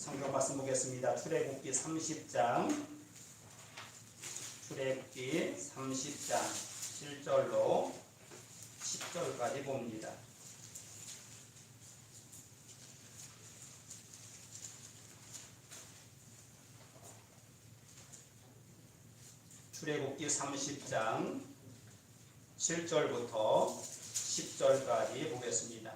성경 말씀 보겠습니다. 출애굽기 30장 출애굽기 30장 7절로 10절까지 봅니다. 출애굽기 30장 7절부터 10절까지 보겠습니다.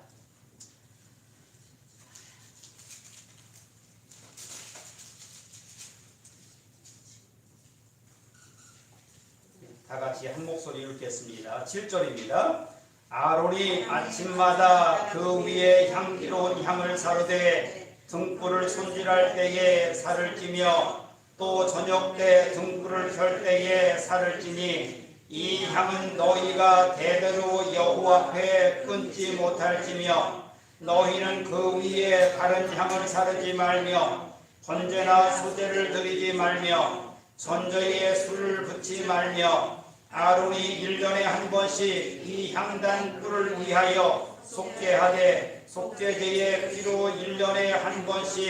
다 같이 한 목소리 읽겠습니다. 7절입니다. 아론이 아침마다 그 위에 향기로운 향을 사르되 등불을 손질할 때에 살을 찌며 또 저녁 때 등불을 켤 때에 살을 찌니 이 향은 너희가 대대로 여호와 앞에 끊지 못할지며 너희는 그 위에 다른 향을 사르지 말며 번제나 소제를 드리지 말며 전저에 술을 붓지 말며 아론이 1년에 한 번씩 이 향단 뿔을 위하여 속죄하되 속죄제의 피로 1년에 한 번씩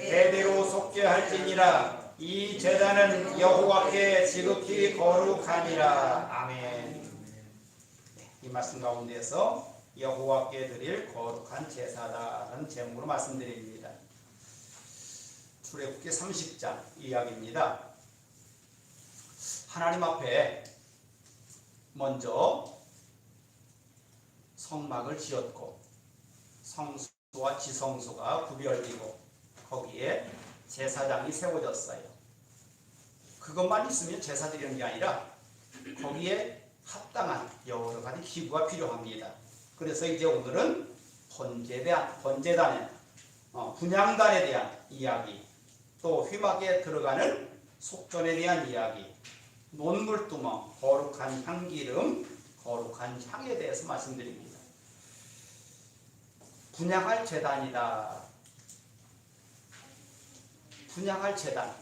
대대로 속죄할지니라. 이 제단은 여호와께 지극히 거룩하니라. 아멘. 이 말씀 가운데서 여호와께 드릴 거룩한 제사다라는 제목으로 말씀드립니다. 출애굽기 30장 이야기입니다. 하나님 앞에 먼저 성막을 지었고 성소와 지성소가 구별되고 거기에 제사장이 세워졌어요. 그것만 있으면 제사 드리는 게 아니라 거기에 합당한 여러 가지 기구가 필요합니다. 그래서 이제 오늘은 번제단에 분향단에 대한 이야기, 또 휘막에 들어가는 속전에 대한 이야기, 논물두멍, 거룩한 향기름, 거룩한 향에 대해서 말씀드립니다. 분향할 제단이다. 분향할 제단,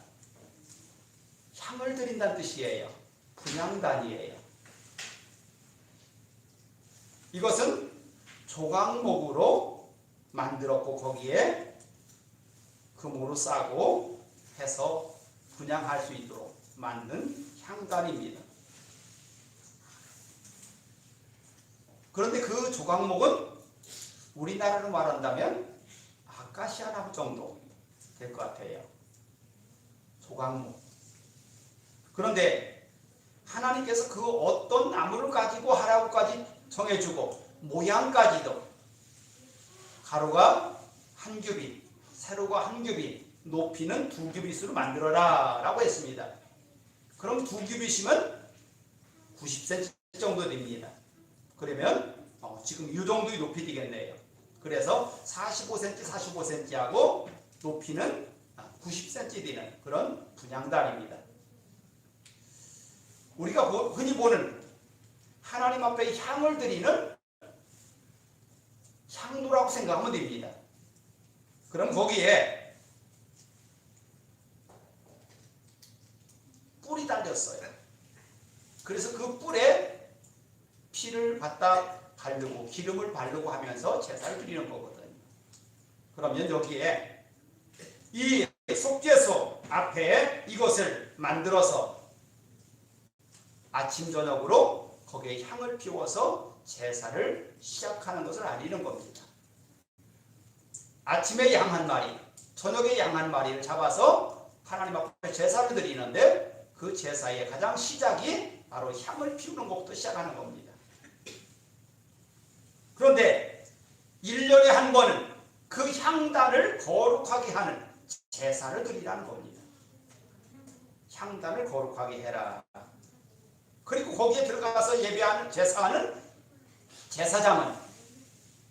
향을 드린다는 뜻이에요. 분향단이에요. 이것은 조각목으로 만들었고 거기에 금으로 싸고 해서 분향할 수 있도록 만든 향단입니다. 그런데 그 조각목은 우리나라로 말한다면 아카시아 나무 정도 될 것 같아요. 조각목. 그런데 하나님께서 그 어떤 나무를 가지고 하라고까지 정해주고 모양까지도 가로가 한 규빗, 세로가 한 규빗, 높이는 2규빗으로 만들어라 라고 했습니다. 그럼 2규빗이면 90cm 정도 됩니다. 그러면 지금 이 정도의 높이 되겠네요. 그래서 45cm, 45cm하고 높이는 90cm 되는 그런 분향단입니다. 우리가 흔히 보는 하나님 앞에 향을 드리는 향로라고 생각하면 됩니다. 그럼 거기에 뿔이 달렸어요. 그래서 그 뿔에 피를 갖다 바르고 기름을 바르고 하면서 제사를 드리는 거거든요. 그러면 여기에 이 속죄소 앞에 이것을 만들어서 아침 저녁으로 거기에 향을 피워서 제사를 시작하는 것을 알리는 겁니다. 아침에 양 한 마리, 저녁에 양 한 마리를 잡아서 하나님 앞에 제사를 드리는데 그 제사의 가장 시작이 바로 향을 피우는 것부터 시작하는 겁니다. 그런데 1년에 한 번은 그 향단을 거룩하게 하는 제사를 드리라는 겁니다. 향단을 거룩하게 해라. 그리고 거기에 들어가서 예배하는 제사하는 제사장은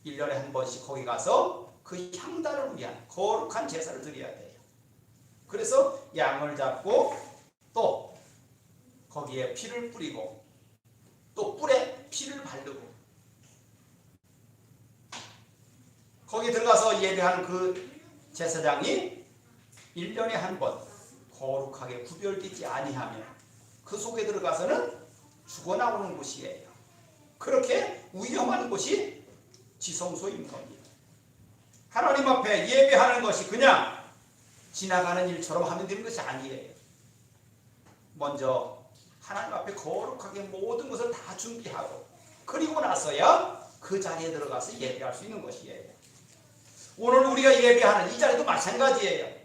1년에 한 번씩 거기 가서 그 향단을 위한 거룩한 제사를 드려야 돼요. 그래서 양을 잡고 또 거기에 피를 뿌리고 또 뿔에 피를 바르고 거기 들어가서 예배하는 그 제사장이 1년에 한 번 거룩하게 구별되지 아니하면 그 속에 들어가서는 죽어나오는 곳이에요. 그렇게 위험한 곳이 지성소인 겁니다. 하나님 앞에 예배하는 것이 그냥 지나가는 일처럼 하면 되는 것이 아니에요. 먼저 하나님 앞에 거룩하게 모든 것을 다 준비하고 그리고 나서야 그 자리에 들어가서 예배할 수 있는 것이에요. 오늘 우리가 예배하는 이 자리도 마찬가지예요.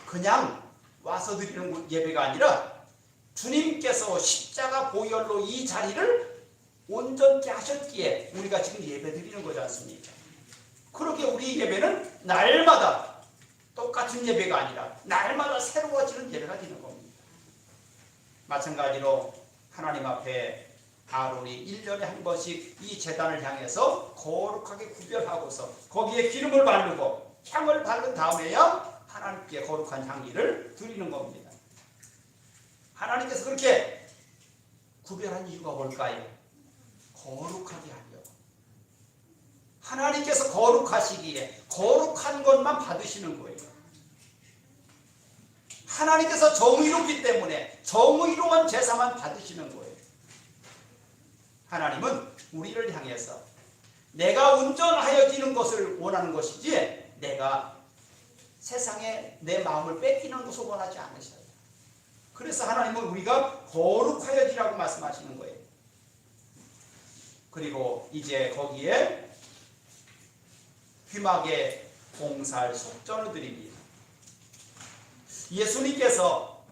그냥 와서 드리는 예배가 아니라 주님께서 십자가 보혈로 이 자리를 온전케 하셨기에 우리가 지금 예배 드리는 거지 않습니까? 그렇게 우리 예배는 날마다 똑같은 예배가 아니라 날마다 새로워지는 예배가 되는 겁니다. 마찬가지로 하나님 앞에 아론이 1년에 한 번씩 이 제단을 향해서 거룩하게 구별하고서 거기에 기름을 바르고 향을 바른 다음에야 하나님께 거룩한 향기를 드리는 겁니다. 하나님께서 그렇게 구별한 이유가 뭘까요? 거룩하게 하려고. 하나님께서 거룩하시기에 거룩한 것만 받으시는 거예요. 하나님께서 정의롭기 때문에 정의로운 제사만 받으시는 거예요. 하나님은 우리를 향해서 내가 온전하여지는 것을 원하는 것이지 내가 세상에 내 마음을 뺏기는 것을 원하지 않으셔요. 그래서 하나님은 우리가 거룩하여지라고 말씀하시는 거예요. 그리고 이제 거기에 휘막에 봉사할 속전을 드립니다. 예수님께서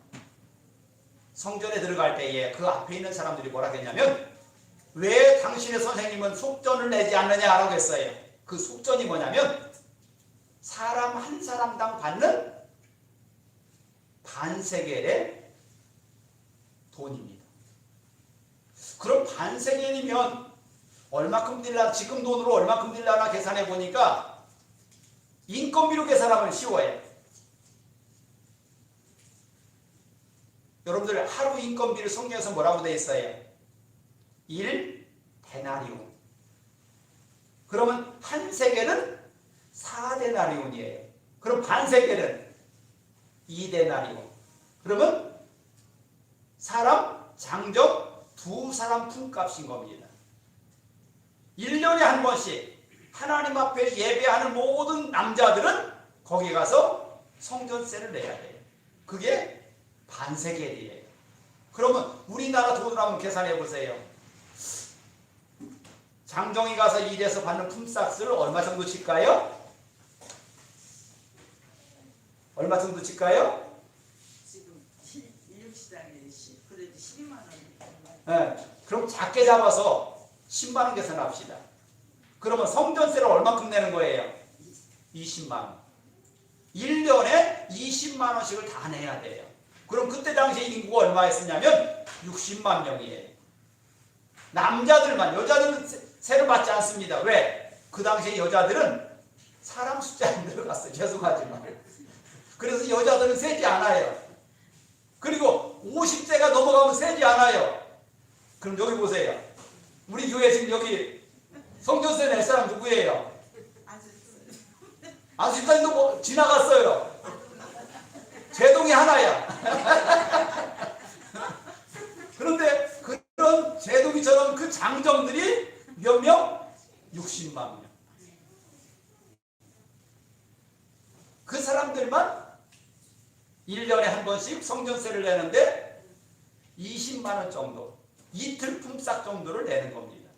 성전에 들어갈 때에 그 앞에 있는 사람들이 뭐라고 했냐면 왜 당신의 선생님은 속전을 내지 않느냐라고 했어요. 그 속전이 뭐냐면 사람 한 사람당 받는 반세겔의 돈입니다. 그럼 반세겔이면 얼마큼 들라 지금 돈으로 얼마큼 들라나 계산해 보니까 인건비로 계산하면 쉬워요. 여러분들 하루 인건비를 성경에서 뭐라고 되어 있어요? 1데나리온. 그러면 한 세겔은 4데나리온이에요. 그럼 반세겔은 2데나리온. 그러면 사람 장적 2사람 품값인 겁니다. 1년에 한 번씩 하나님 앞에 예배하는 모든 남자들은 거기 가서 성전세를 내야 돼요. 그게 반세겔이에요. 그러면 우리나라 돈으로 한번 계산해 보세요. 장정이 가서 일해서 받는 품삯을 얼마 정도 칠까요? 얼마 정도 칠까요? 지금 인육시장에 그래도 12만 원. 네, 그럼 작게 잡아서 10만 원 계산합시다. 그러면 성전세를 얼마큼 내는 거예요? 20만 원. 1년에 20만 원씩을 다 내야 돼요. 그럼 그때 당시에 인구가 얼마였었냐면 60만 명이에요. 남자들만, 여자들은 세를 받지 않습니다. 왜? 그 당시에 여자들은 사람 숫자에 들어갔어요. 죄송하지만. 그래서 여자들은 세지 않아요. 그리고 50세가 넘어가면 세지 않아요. 그럼 여기 보세요. 우리 교회 지금 여기 성전세 낼 사람 누구예요? 안수집사님도 뭐 지나갔어요. 제동이 하나야. 그런데 그런 제동이처럼 그 장정들이 몇 명? 60만 명. 그 사람들만 1년에 한 번씩 성전세를 내는데 20만 원 정도, 이틀 품삯 정도를 내는 겁니다.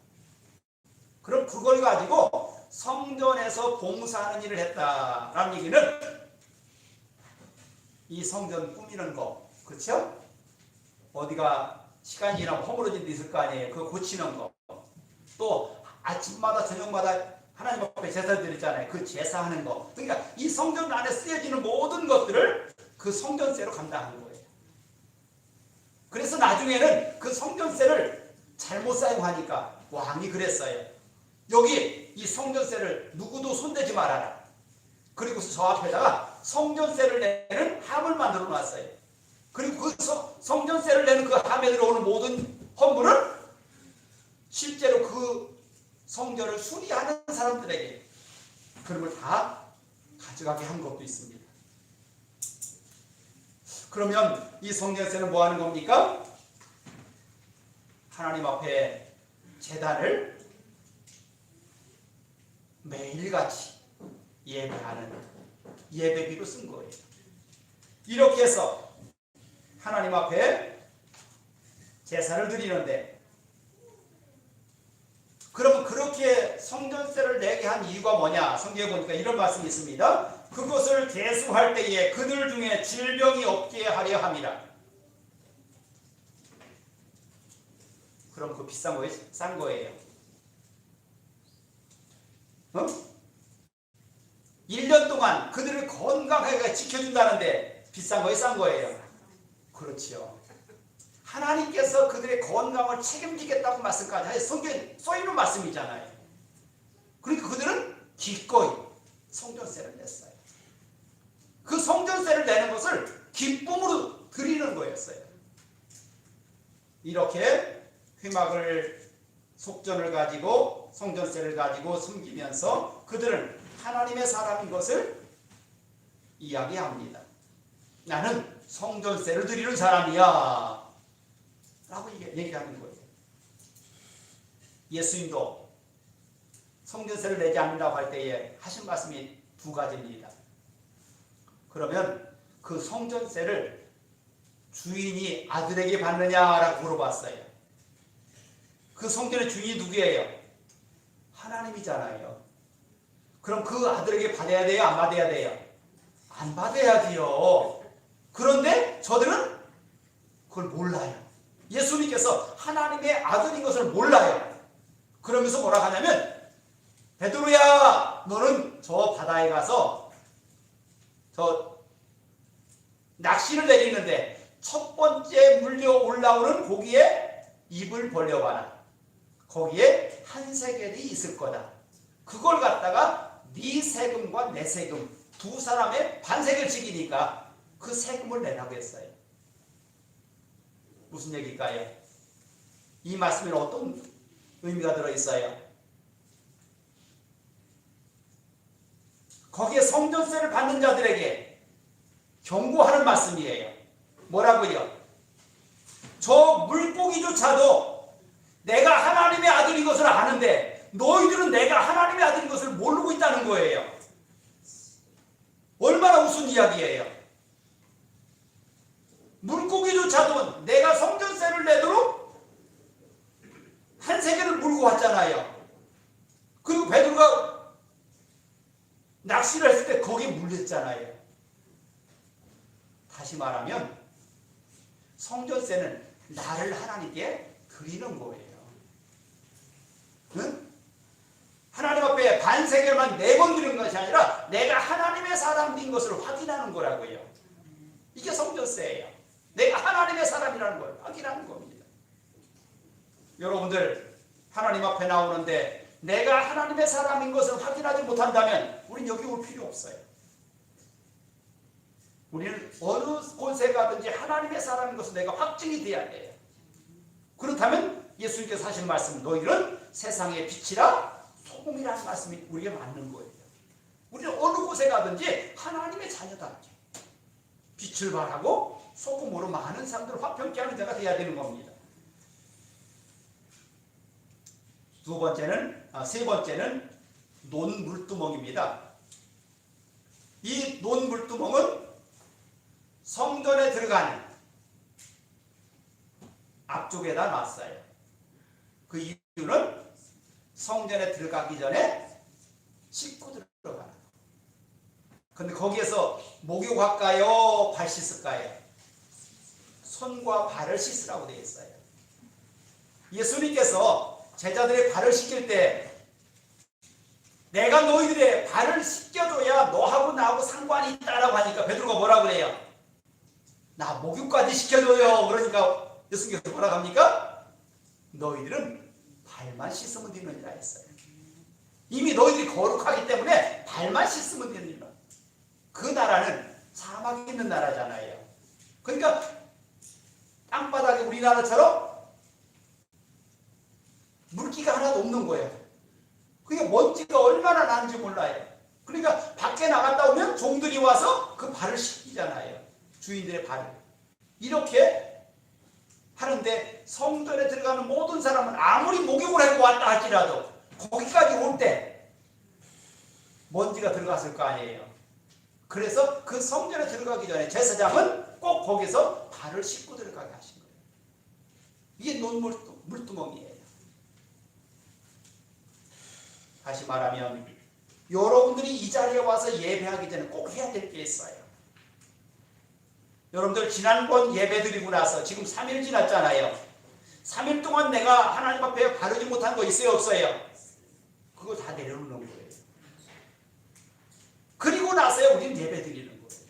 그럼 그걸 가지고 성전에서 봉사하는 일을 했다라는 얘기는 이 성전 꾸미는 거, 그렇죠? 어디가 시간이 지나면 허물어진 데 있을 거 아니에요. 그거 고치는 거. 또 아침마다 저녁마다 하나님 앞에 제사 드리잖아요. 그 제사하는 거. 그러니까 이 성전 안에 쓰여지는 모든 것들을 그 성전세로 감당하는 거예요. 그래서 나중에는 그 성전세를 잘못 사용하니까 왕이 그랬어요. 여기 이 성전세를 누구도 손대지 말아라. 그리고 저 앞에다가 성전세를 내는 함을 만들어 놨어요. 그리고 그 성전세를 내는 그 함에 들어오는 모든 헌물은 실제로 그 성전을 수리하는 사람들에게 그런 걸 다 가져가게 한 것도 있습니다. 그러면 이 성전세는 뭐 하는 겁니까? 하나님 앞에 제단을 매일같이 예배하는 예배비로 쓴 거예요. 이렇게 해서 하나님 앞에 제사를 드리는데, 그러면 그렇게 성전세를 내게 한 이유가 뭐냐? 성경에 보니까 이런 말씀이 있습니다. 그것을 계수할 때에 그들 중에 질병이 없게 하려 함이라. 그럼 그 비싼 거예요? 싼 거예요? 1년 동안 그들을 건강하게 지켜준다는데 비싼 거예요? 싼 거예요? 그렇지요. 하나님께서 그들의 건강을 책임지겠다고 말씀까지 성경에 써있는 말씀이잖아요. 그러니까 그들은 기꺼이 성전세를 냈어요. 그 성전세를 내는 것을 기쁨으로 드리는 거였어요. 이렇게 회막을, 속전을 가지고 성전세를 가지고 섬기면서 그들은 하나님의 사람인 것을 이야기합니다. 나는 성전세를 드리는 사람이야 라고 얘기하는 거예요. 예수님도 성전세를 내지 않는다고 할 때에 하신 말씀이 두 가지입니다. 그러면 그 성전세를 주인이 아들에게 받느냐라고 물어봤어요. 그 성전의 주인이 누구예요? 하나님이잖아요. 그럼 그 아들에게 받아야 돼요? 안 받아야 돼요? 안 받아야 돼요. 그런데 저들은 그걸 몰라요. 예수님께서 하나님의 아들인 것을 몰라요. 그러면서 뭐라 하냐면, 베드로야, 너는 저 바다에 가서 저 낚시를 내리는데 첫 번째 물려 올라오는 고기에 입을 벌려봐라. 거기에 한 세겔이 있을 거다. 그걸 갖다가 네 세금과 내 세금 두 사람의 반세겔씩이니까 그 세금을 내라고 했어요. 무슨 얘기일까요? 이 말씀에는 어떤 의미가 들어있어요? 거기에 성전세를 받는 자들에게 경고하는 말씀이에요. 뭐라고요? 저 물고기조차도 내가 하나님의 아들인 것을 아는데 너희들은 내가 하나님의 아들인 것을 모르고 있다는 거예요. 얼마나 우스운 이야기예요. 물고기조차도 내가 성전세를 내도록 한 세겔을 물고 왔잖아요. 그리고 베드로가 낚시를 했을 때 거기에 물렸잖아요. 다시 말하면 성전세는 나를 하나님께 드리는 거예요. 응? 하나님 앞에 반세겔만 4번 드리는 것이 아니라 내가 하나님의 사람인 것을 확인하는 거라고요. 이게 성전세예요. 내가 하나님의 사람이라는 걸 확인하는 겁니다. 여러분들 하나님 앞에 나오는데 내가 하나님의 사람인 것을 확인하지 못한다면 우린 여기 올 필요 없어요. 우리는 어느 곳에 가든지 하나님의 사람인 것을 내가 확증이 돼야 돼요. 그렇다면 예수님께서 하신 말씀, 너희는 세상의 빛이라 소금이라는 말씀이 우리에게 맞는 거예요. 우리는 어느 곳에 가든지 하나님의 자녀답게 빛을 발하고 소금으로 많은 사람들을 화평케 하는 자가 되어야 되는 겁니다. 세 번째는 논물두멍입니다. 이 논물두멍은 성전에 들어가는 앞쪽에다 놨어요. 그 이유는 성전에 들어가기 전에 씻고 들어가는. 근데 거기에서 목욕할까요? 발 씻을까요? 손과 발을 씻으라고 되어 있어요. 예수님께서 제자들의 발을 씻길 때 내가 너희들의 발을 씻겨줘야 너하고 나하고 상관이 있다라고 하니까 베드로가 뭐라고 그래요? 나 목욕까지 시켜줘요. 그러니까 예수님께서 뭐라고 합니까? 너희들은 발만 씻으면 되느니라 했어요. 이미 너희들이 거룩하기 때문에 발만 씻으면 되느니라. 그 나라는 사막이 있는 나라잖아요. 그러니까 땅바닥에 우리나라처럼 물기가 하나도 없는 거예요. 그게 먼지가 얼마나 나는지 몰라요. 그러니까 밖에 나갔다 오면 종들이 와서 그 발을 씻기잖아요. 주인들의 발을. 이렇게 하는데 성전에 들어가는 모든 사람은 아무리 목욕을 하고 왔다 할지라도 거기까지 올 때 먼지가 들어갔을 거 아니에요. 그래서 그 성전에 들어가기 전에 제사장은 꼭 거기서 발을 씻고 들어가게 하신 거예요. 이게 물두멍이에요. 다시 말하면 여러분들이 이 자리에 와서 예배하기 전에 꼭 해야 될 게 있어요. 여러분들 지난번 예배 드리고 나서 지금 3일 지났잖아요. 3일 동안 내가 하나님 앞에 바르지 못한 거 있어요, 없어요? 그거 다 내려놓는 거예요. 그리고 나서야 우리는 예배 드리는 거예요.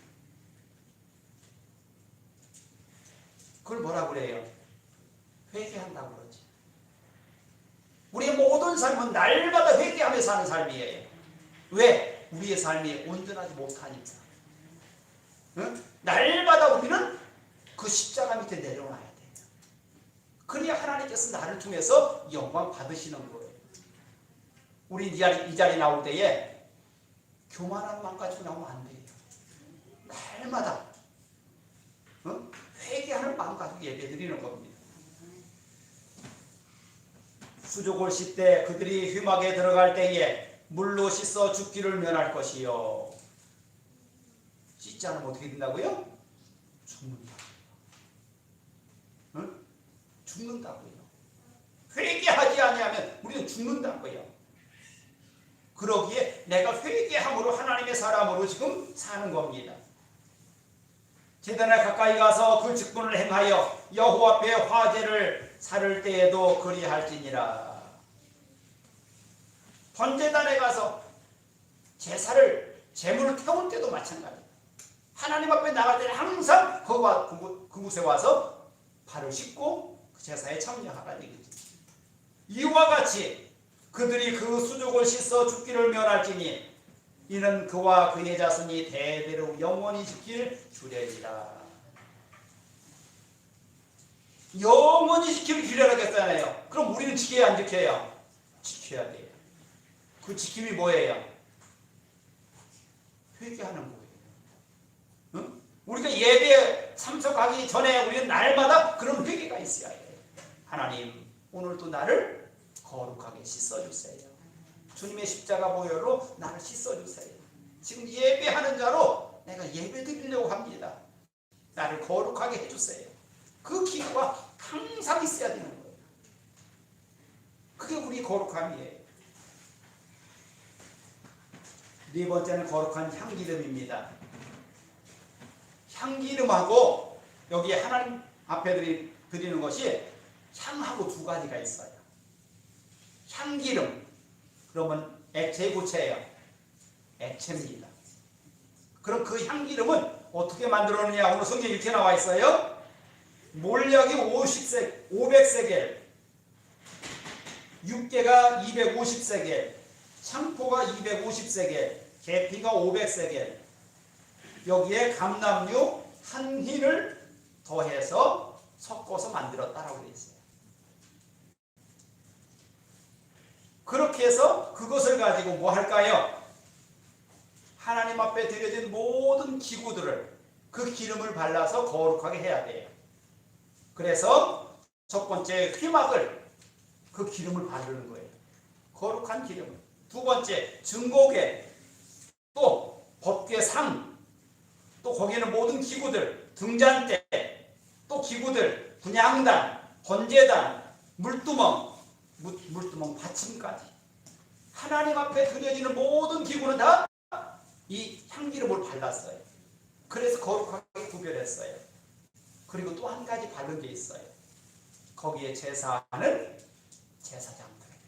그걸 뭐라 그래요? 회개한다고 그러지. 우리의 모든 삶은 날마다 회개하며 사는 삶이에요. 왜? 우리의 삶이 온전하지 못하니까. 응? 날마다 우리는 그 십자가 밑에 내려놔야 돼요. 그래야 하나님께서 나를 통해서 영광 받으시는 거예요. 우리 이 자리 나올 때에 교만한 마음 가지고 나오면 안 돼요. 날마다 회개하는 마음 가지고 예배 드리는 겁니다. 수족을 씻되 그들이 휘막에 들어갈 때에 물로 씻어 죽기를 면할 것이요. 씻지 않으면 어떻게 된다고요? 죽는다. 응? 죽는다고요. 회개하지 아니하면 우리는 죽는다고요. 그러기에 내가 회개함으로 하나님의 사람으로 지금 사는 겁니다. 제단에 가까이 가서 그 직분을 행하여 여호와 앞에 화제를 살을 때에도 그리할지니라. 번제단에 가서 제사를 제물을 태울 때도 마찬가지입니다. 하나님 앞에 나갈 때는 항상 그곳에 와서 발을 씻고 그 제사에 참여하라는 얘기죠. 이와 같이 그들이 그 수족을 씻어 죽기를 면할지니 이는 그와 그의 자손이 대대로 영원히 지킬 규례니라. 영원히 지킬 규례라고 했잖아요. 그럼 우리는 지켜야 안 지켜요? 지켜야 돼요. 그 지킴이 뭐예요? 회개하는 거예요. 응? 우리가 예배에 참석하기 전에 우리는 날마다 그런 회개가 있어야 해요. 하나님, 오늘도 나를 거룩하게 씻어주세요. 주님의 십자가 보혈로 나를 씻어주세요. 지금 예배하는 자로 내가 예배 드리려고 합니다. 나를 거룩하게 해주세요. 그 기도가 항상 있어야 되는 거예요. 그게 우리 거룩함이에요. 네 번째는 거룩한 향기름입니다. 향기름하고 여기에 하나님 앞에 드리는 것이 향하고 두 가지가 있어요. 향기름, 그러면 액체 구체예요. 액체입니다. 그럼 그 향기름은 어떻게 만들었느냐? 오늘 성경에 이렇게 나와 있어요. 몰약이 500세겔, 육개가 250세겔, 창포가 250세겔, 계피가 500세겔, 여기에 감람류 한 흰을 더해서 섞어서 만들었다라고 되어 있어요. 그렇게 해서 그것을 가지고 뭐 할까요? 하나님 앞에 드려진 모든 기구들을 그 기름을 발라서 거룩하게 해야 돼요. 그래서 첫 번째 휘막을 그 기름을 바르는 거예요. 거룩한 기름을. 두 번째 증거궤, 또 법궤상, 또 거기에는 모든 기구들, 등잔대, 또 기구들, 분향단, 번제단, 물두멍 받침까지 하나님 앞에 드려지는 모든 기구는 다 이 향기름을 발랐어요. 그래서 거룩하게 구별했어요. 그리고 또 한 가지 바른 게 있어요. 거기에 제사하는 제사장들에게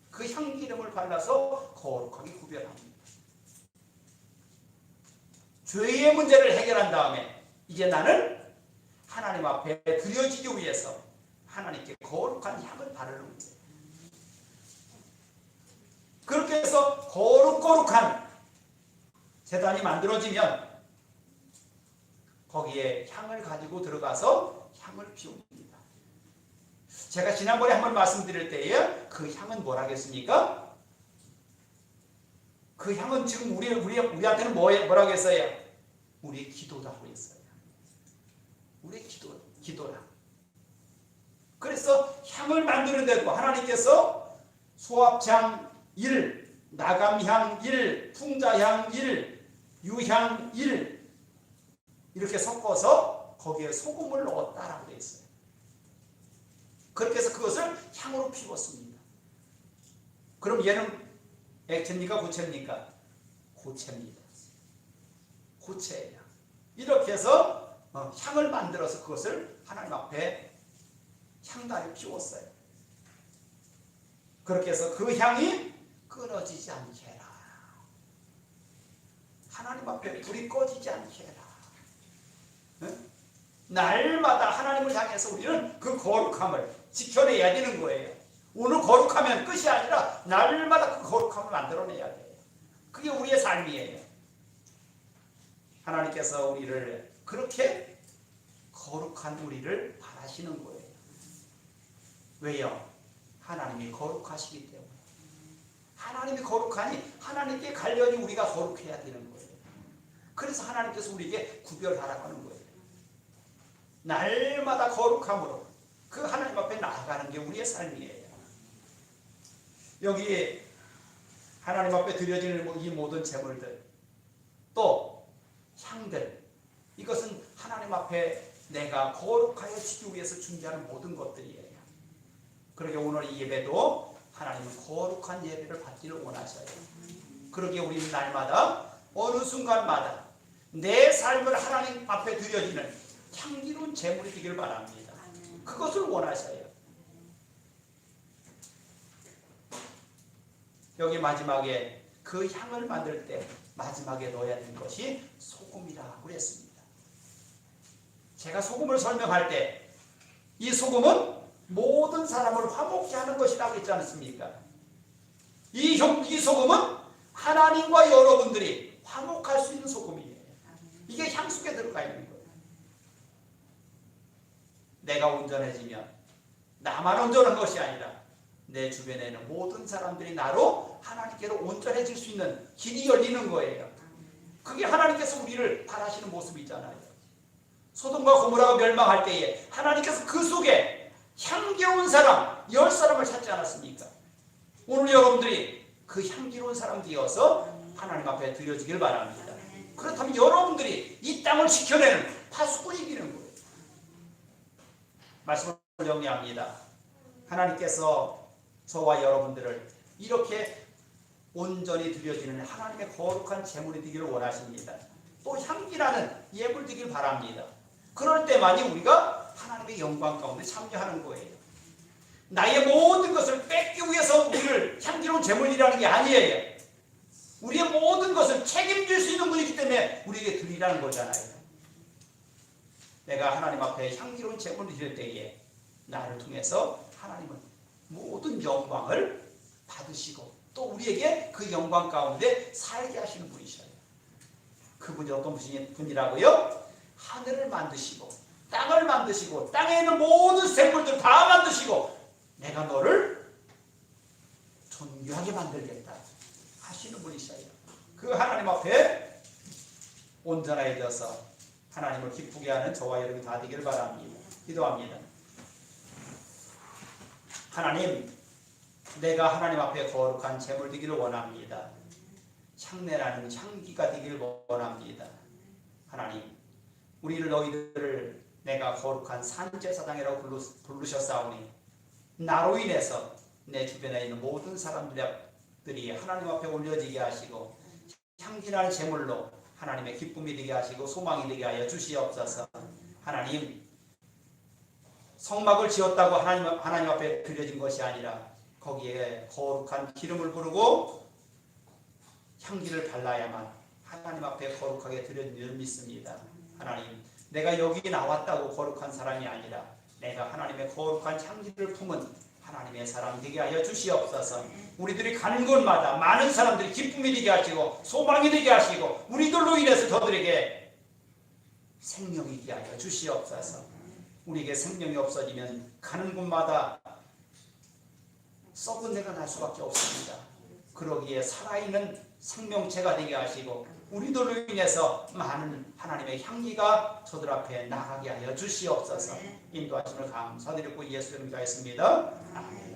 그 향기름을 발라서 거룩하게 구별합니다. 죄의 문제를 해결한 다음에 이제 나는 하나님 앞에 드려지기 위해서 하나님께 거룩한 향을 바르는 거예요. 그렇게 해서 거룩한 제단이 만들어지면 거기에 향을 가지고 들어가서 향을 피웁니다. 제가 지난번에 한번 말씀드릴 때에 그 향은 뭐라겠습니까? 그 향은 지금 우리한테는 뭐라고 했어요? 우리의 기도라고 했어요. 우리의 기도라. 그래서 향을 만드는데도 하나님께서 소합향 1, 나감향 1, 풍자향 1, 유향1 이렇게 섞어서 거기에 소금을 넣었다라고 되어 있어요. 그렇게 해서 그것을 향으로 피웠습니다. 그럼 얘는 액체입니까? 고체입니까? 고체입니다. 고체예요. 이렇게 해서 향을 만들어서 그것을 하나님 앞에 향단에 피웠어요. 그렇게 해서 그 향이 끊어지지 않게 해라. 하나님 앞에 불이 꺼지지 않게 해라. 응? 날마다 하나님을 향해서 우리는 그 거룩함을 지켜내야 되는 거예요. 오늘 거룩하면 끝이 아니라 날마다 그 거룩함을 만들어내야 돼요. 그게 우리의 삶이에요. 하나님께서 우리를 그렇게 거룩한 우리를 바라시는 거예요. 왜요? 하나님이 거룩하시기 때문에. 하나님이 거룩하니 하나님께 관련이 우리가 거룩해야 되는 거예요. 그래서 하나님께서 우리에게 구별하라고 하는 거예요. 날마다 거룩함으로 그 하나님 앞에 나아가는 게 우리의 삶이에요. 여기 하나님 앞에 드려지는 이 모든 제물들, 또 향들, 이것은 하나님 앞에 내가 거룩하여 지기 위해서 준비하는 모든 것들이에요. 그러게 오늘 이 예배도 하나님은 거룩한 예배를 받기를 원하셔요. 그러게 우리는 날마다 어느 순간마다 내 삶을 하나님 앞에 드려지는 향기로운 제물이 되기를 바랍니다. 그것을 원하셔요. 여기 마지막에 그 향을 만들 때 마지막에 넣어야 되는 것이 소금이라고 했습니다. 제가 소금을 설명할 때 이 소금은 모든 사람을 화목케 하는 것이라고 했지 않습니까? 이 소금은 하나님과 여러분들이 화목할 수 있는 소금이에요. 이게 향 속에 들어가 있는 거예요. 내가 온전해지면 나만 온전한 것이 아니라 내 주변에 있는 모든 사람들이 나로 하나님께로 온전해질 수 있는 길이 열리는 거예요. 그게 하나님께서 우리를 바라시는 모습이잖아요. 소돔과 고모라가 멸망할 때에 하나님께서 그 속에 향기로운 사람 10사람을 찾지 않았습니까? 오늘 여러분들이 그 향기로운 사람 되어서 하나님 앞에 드려지길 바랍니다. 그렇다면 여러분들이 이 땅을 지켜내는 파수꾼이 되는 거예요. 말씀을 정리합니다. 하나님께서 저와 여러분들을 이렇게 온전히 드려지는 하나님의 거룩한 제물이 되기를 원하십니다. 또 향기라는 예물 되길 바랍니다. 그럴 때만이 우리가 하나님의 영광 가운데 참여하는 거예요. 나의 모든 것을 뺏기 위해서 우리를 향기로운 제물이라는 게 아니에요. 우리의 모든 것을 책임질 수 있는 분이기 때문에 우리에게 드리라는 거잖아요. 내가 하나님 앞에 향기로운 제물을 드릴 때에 나를 통해서 하나님은 모든 영광을 받으시고 또 우리에게 그 영광 가운데 살게 하시는 분이셔요. 그분이 어떤 분이라고요? 하늘을 만드시고 땅을 만드시고 땅에 있는 모든 생물들 다 만드시고 내가 너를 존귀하게 만들겠다 하시는 분이셔요. 그 하나님 앞에 온전해져서 하나님을 기쁘게 하는 저와 여러분이 다 되기를 바랍니다. 기도합니다. 하나님, 내가 하나님 앞에 거룩한 제물 되기를 원합니다. 향내나는 향기가 되기를 원합니다. 하나님, 우리를 너희들을 내가 거룩한 산제사장이라고 부르셨사오니 나로 인해서 내 주변에 있는 모든 사람들이 하나님 앞에 올려지게 하시고 향기나는 제물로 하나님의 기쁨이 되게 하시고 소망이 되게 하여 주시옵소서. 하나님, 성막을 지었다고 하나님 앞에 드려진 것이 아니라 거기에 거룩한 기름을 부르고 향기를 발라야만 하나님 앞에 거룩하게 드려진 줄 믿습니다. 하나님, 내가 여기 나왔다고 거룩한 사람이 아니라 내가 하나님의 거룩한 향기를 품은 하나님의 사람 되게 하여 주시옵소서. 우리들이 가는 곳마다 많은 사람들이 기쁨이 되게 하시고 소망이 되게 하시고 우리들로 인해서 저들에게 생명이 되게 하여 주시옵소서. 우리에게 생명이 없어지면 가는 곳마다 썩은 내가 날 수밖에 없습니다. 그러기에 살아있는 생명체가 되게 하시고 우리들로 인해서 많은 하나님의 향기가 저들 앞에 나가게 하여 주시옵소서. 인도하심을 감사드리고 예수 이름으로 기도했습니다. 아멘.